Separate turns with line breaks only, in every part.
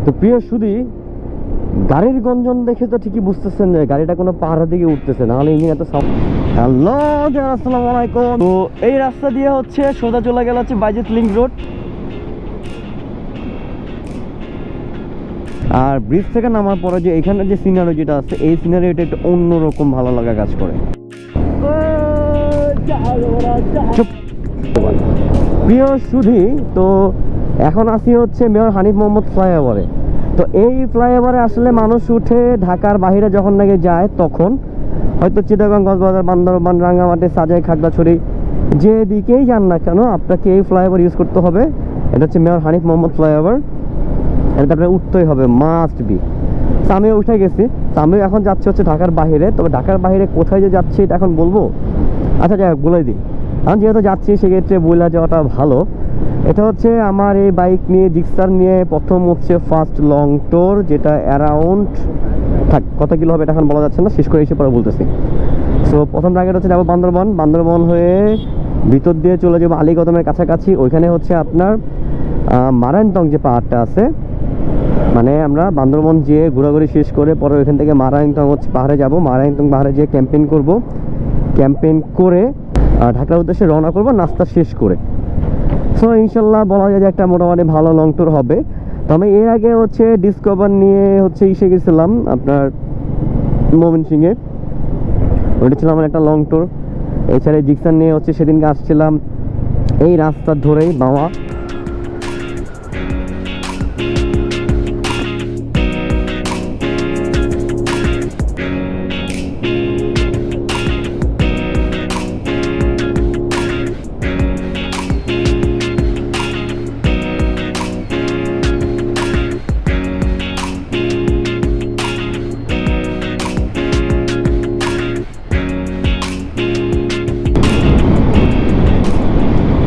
তো প্রিয় সুধী, গাড়ির গঞ্জন দেখে তো ঠিকই বুঝতেছেন যে গাড়িটা কোনো পাহাড়ের দিকে উঠতেছে, নাহলে ইঞ্জিন এত সাউন্ড। হ্যালো, আসসালামু আলাইকুম। তো এই রাস্তা দিয়ে হচ্ছে সোজা চলে গেল হচ্ছে বাইজিৎ লিংক রোড। আর ব্রিজ থেকে নামার পরে যে এখানে যে সিনারি যেটা আছে, এই সিনারিটা একটু অন্যরকম ভালো লাগা কাজ করে। প্রিয় সুধী, তো এখন আসি হচ্ছে মেয়র হানিফ মোহাম্মদ ফ্লাইওভারে। তো এই ফ্লাইওভারে আসলে মানুষ উঠে ঢাকার বাইরে যখন নাকি যায়, তখন হয়তো চিটাগাং, কক্সবাজার, বান্দরবান, রাঙ্গামাটি, সাজেক, খাগড়াছড়ি যেদিকেই যান না কেন, আপনাকে এই ফ্লাইওভার ইউজ করতে হবে। এটা হচ্ছে মেয়র হানিফ মোহাম্মদ ফ্লাইওভার। এটা আপনার উঠতেই হবে, মাস্ট বি। তো আমিও উঠে গেছি। তো আমিও এখন যাচ্ছি হচ্ছে ঢাকার বাইরে। তবে ঢাকার বাইরে কোথায় যে যাচ্ছি এটা এখন বলবো, আচ্ছা যাই হোক বলে দিই। আমি যেহেতু যাচ্ছি সেক্ষেত্রে বলে যাওয়াটা ভালো। এটা হচ্ছে আমার এই বাইক নিয়ে, জিক্সার নিয়ে প্রথম হচ্ছে ফার্স্ট লং ট্যুর, যেটা অ্যারাউন্ড কত কিলো হবে এটা এখন বলা যাচ্ছে না, শেষ করে এসে পরে বলতেছি। সো প্রথম টার্গেট হচ্ছে যাবো বান্দরবান। বান্দরবান হয়ে ভিতর দিয়ে চলে যাবো আলীকদমের কাছাকাছি। ওইখানে হচ্ছে আপনার মারায়নতং যে পাহাড়টা আছে, মানে আমরা বান্দরবান যেয়ে ঘোরাঘুরি শেষ করে পরে ওইখান থেকে মারায়নতং হচ্ছে পাহাড়ে যাব। মারায়নতং পাহাড়ে যেয়ে ক্যাম্পেইন করব। ক্যাম্পেইন করে ঢাকার উদ্দেশ্যে রওনা করব নাস্তা শেষ করে। সো ইনশাল্লাহ বলা যায় যে একটা মোটামুটি ভালো লং ট্যুর হবে। তো আমি এর আগে হচ্ছে ডিসকভার নিয়ে হচ্ছে এসে গেছিলাম আপনার ময়মনসিংহে। ওইটা ছিল আমার একটা লং ট্যুর। এছাড়া জিক্সার নিয়ে হচ্ছে সেদিনকে আসছিলাম এই রাস্তা ধরেই বাওয়া।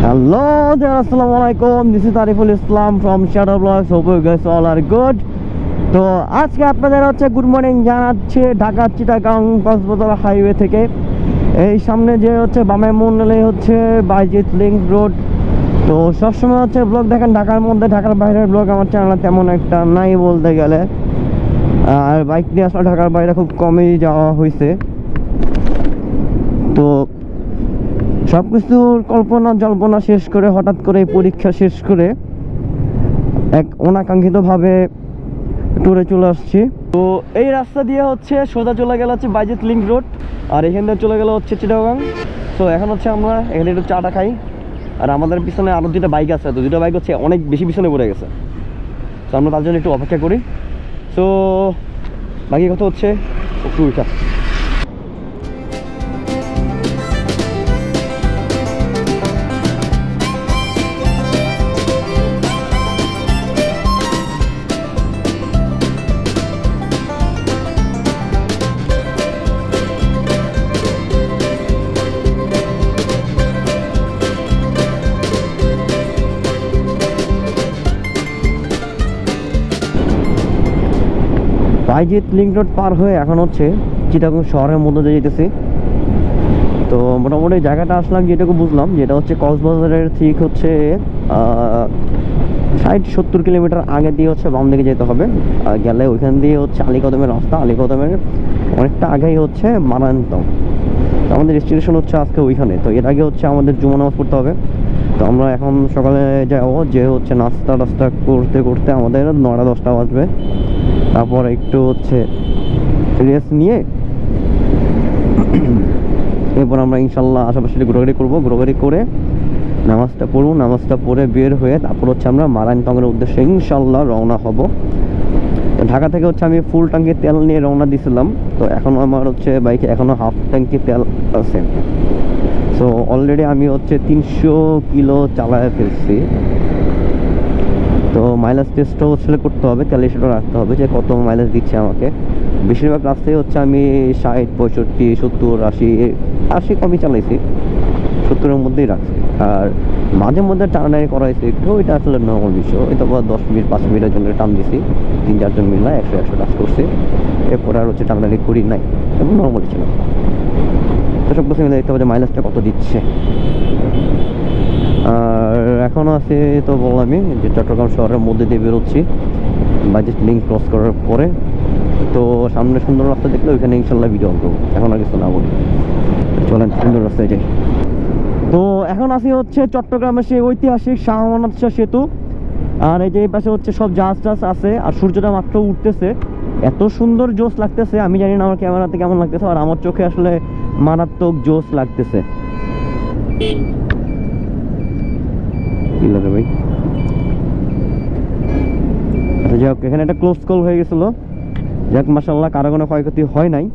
Hello there, assalamu alaikum. This is Ariful Islam from Shadow Vlogs. Hope you guys all are good. তো আজকে আপনাদের হচ্ছে গুড মর্নিং জানাচ্ছে ঢাকা চিটাগাং কক্সবাজার হাইওয়ে থেকে। এই সামনে যে হচ্ছে বামে মোড় নিলে হচ্ছে বাইজিৎ লিংক রোড। তো সবসময় হচ্ছে ব্লগ দেখেন ঢাকার মধ্যে, ঢাকার বাইরের ব্লগ আমার চ্যানেলে তেমন একটা নাই বলতে গেলে। আর বাইক নিয়ে আসলে ঢাকার বাইরে খুব কমই যাওয়া হয়েছে। তো সব কিছুর কল্পনা জল্পনা শেষ করে হঠাৎ করে পরীক্ষা শেষ করে এক অনাকাঙ্ক্ষিতভাবে ট্যুরে চলে আসছি। তো এই রাস্তা দিয়ে হচ্ছে সোজা চলে গেল হচ্ছে বাইজিৎ লিংক রোড, আর এখান থেকে চলে গেল হচ্ছে চিটাগাং। তো এখন হচ্ছে আমরা এখানে একটু চাটা খাই। আর আমাদের পিছনে আরও দুটো বাইক আছে, তো দুটো বাইক হচ্ছে অনেক বেশি পিছনে পড়ে গেছে। তো আমরা তার জন্য একটু অপেক্ষা করি। তো বাকি কথা হচ্ছে একটু উঠা। বাইজিৎ লিংক রোড পার হয়ে এখন হচ্ছে চিটাগং শহরের মধ্যে দিয়ে যেতেছি। তো মোটামুটি জায়গাটা আসলাম যেটুকু বুঝলাম, যেটা হচ্ছে কক্সবাজারের ঠিক হচ্ছে 60-70 কিলোমিটার আগে দিয়ে হচ্ছে বাম দিকে যেতে হবে। গেলে ওইখান দিয়ে হচ্ছে আলীকদমের রাস্তা, আলীকদমের অনেকটা আগেই হচ্ছে মারায়নতং। তো আমাদের ডেস্টিনেশন হচ্ছে আজকে ওইখানে। তো এর আগে হচ্ছে আমাদের জুমা নামাজ পড়তে হবে। তো আমরা এখন সকালে যাবো, যে হচ্ছে নাস্তা টাস্তা করতে করতে আমাদের 9-10টা বাজবে। তারপর একটু হচ্ছে রেস্ট নিয়ে এরপর আমরা ইনশাল্লাহ আশেপাশে ঘোরাঘুরি করবো। ঘোরাঘুরি করে নামাজটা পড়বো, নামাজটা পড়ে বের হয়ে তারপর হচ্ছে আমরা মারায়নতংয়ের উদ্দেশ্যে ইনশাল্লাহ রওনা হব। ঢাকা থেকে হচ্ছে আমি ফুল ট্যাঙ্কি তেল নিয়ে রওনা দিয়েছিলাম। তো এখনও আমার হচ্ছে বাইকে এখনও হাফ ট্যাঙ্কি তেল আছে। সো অলরেডি আমি হচ্ছে 300 কিলো চালায় ফেলছি। তো মাইলেজ টেস্টও হচ্ছে করতে হবে, তাহলে সেটা রাখতে হবে যে কত মাইলেজ দিচ্ছে আমাকে। বেশিরভাগ রাস্তায় হচ্ছে আমি 60, 65, 70, 80 কমই চালাইছি, 70-এর মধ্যেই রাখছি। আর মাঝে মধ্যে টানাটানি করাইছি একটু, এটা আসলে নর্মাল বিষয়। এটা 10 মিনিট 5 মিনিটের জন্য টান দিছি, 3-4 জন মিলে 100 টাচ করছি। এরপর আর হচ্ছে টানাটানি করি নাই, এবং নর্মাল ছিল। তো সব কিছু মিলে দেখতে হবে যে মাইলেজটা কত দিচ্ছে। আর এখনও আছে তো বললামই যে চট্টগ্রাম শহরের মধ্যে দিয়ে বেরোচ্ছি। বাজেট লিঙ্ক ক্রস করার পরে। তো সামনে সুন্দর রাস্তা দেখলে ওইখানে ইনশাল্লাহ ভিডিও অন করবো, এখন আর কিছু না বলি। চলেন সুন্দর রাস্তায় যাই। তো এখন আসি হচ্ছে চট্টগ্রামের সেই ঐতিহাসিক শাহ আমানত শাহ সেতু। আর এই যে এই পাশে হচ্ছে সব জাহাজ টাহাজ আছে, আর সূর্যটা মাত্র উঠতেছে, এত সুন্দর জোস লাগতেছে। আমি জানি না আমার ক্যামেরাতে কেমন লাগতেছে, আর আমার চোখে আসলে মারাত্মক জোস লাগতেছে। কি লাগে ভাই? আচ্ছা যাই হোক, এখানে একটা ক্লোজ কল হয়ে গেছিলো, যাক মাশাআল্লাহ কারো কোনো ক্ষয়ক্ষতি হয় নাই।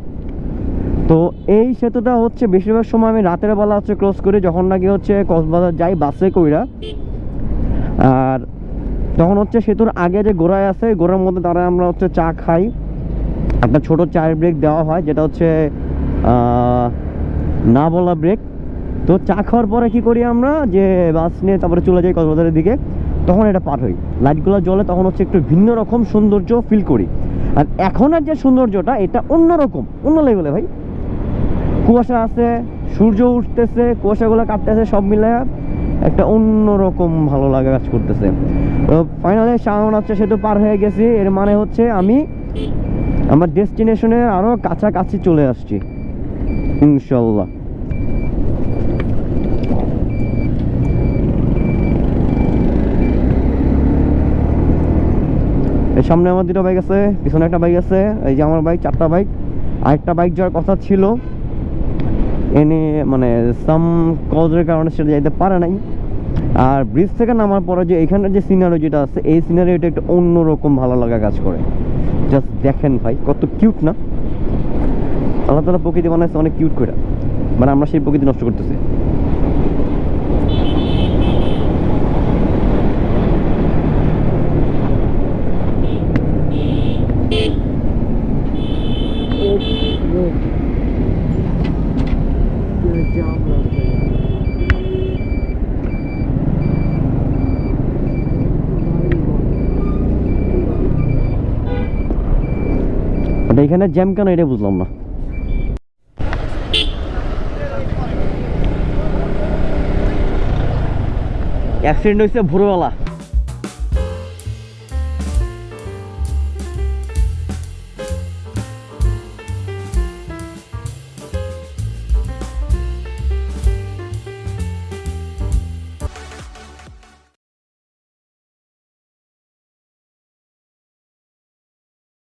তো এই সেতুটা হচ্ছে বেশিরভাগ সময় আমি রাতের বেলা হচ্ছে ক্লোজ করি, যখন নাকি হচ্ছে কক্সবাজার যাই বাসে কইরা। আর তখন হচ্ছে সেতুর আগে যে গোড়ায় আছে, গোড়ার মধ্যে দাঁড়ায় আমরা হচ্ছে চা খাই। একটা ছোট চায়ের ব্রেক দেওয়া হয়, যেটা হচ্ছে না বলা ব্রেক। তো চা খাওয়ার পরে কি করি আমরা, যে বাস নিয়ে তারপরে চলে যাই কক্সবাজারের দিকে। তখন এটা পার হই, লাইটগুলো জ্বলে, তখন হচ্ছে একটু ভিন্ন রকম সৌন্দর্য ফিল করি। আর এখনের যে সৌন্দর্যটা, এটা অন্যরকম, অন্য লেভেলে ভাই। কুয়াশা আছে, সূর্য উঠতেছে, কুয়াশাগুলো কাটতেছে, সব মিলে একটা অন্যরকম ভালো লাগা কাজ করতেছে। তো ফাইনালি শাহ আমানত শাহ সেতু পার হয়ে গেছি, এর মানে হচ্ছে আমি আমার ডেস্টিনেশনের আরো কাছাকাছি চলে আসছি ইনশাল্লাহ। এই সামনে আমার দুটো বাইক আছে, পিছনে একটা বাইক আছে, এই যে আমার বাইক, 4টা বাইক। আরেকটা বাইক যাওয়ার কথা ছিল, এনে মানে সাম কজের কারণে সেটা যাইতে পারে নাই। আর ব্রিজ থেকে নামার পরে যে এখানের যে সিনারি যেটা আছে, এই সিনারিটা একটু অন্যরকম ভালো লাগা কাজ করে। জাস্ট দেখেন ভাই, কত কিউট না? আল্লাহ তাআলা প্রকৃতি বানাইছে অনেক কিউট করে, মানে আমরা সেই প্রকৃতি নষ্ট করতেছি। এখানে জ্যাম কেন এটা বুঝলাম না। অ্যাক্সিডেন্ট হয়েছে ভোরবেলা।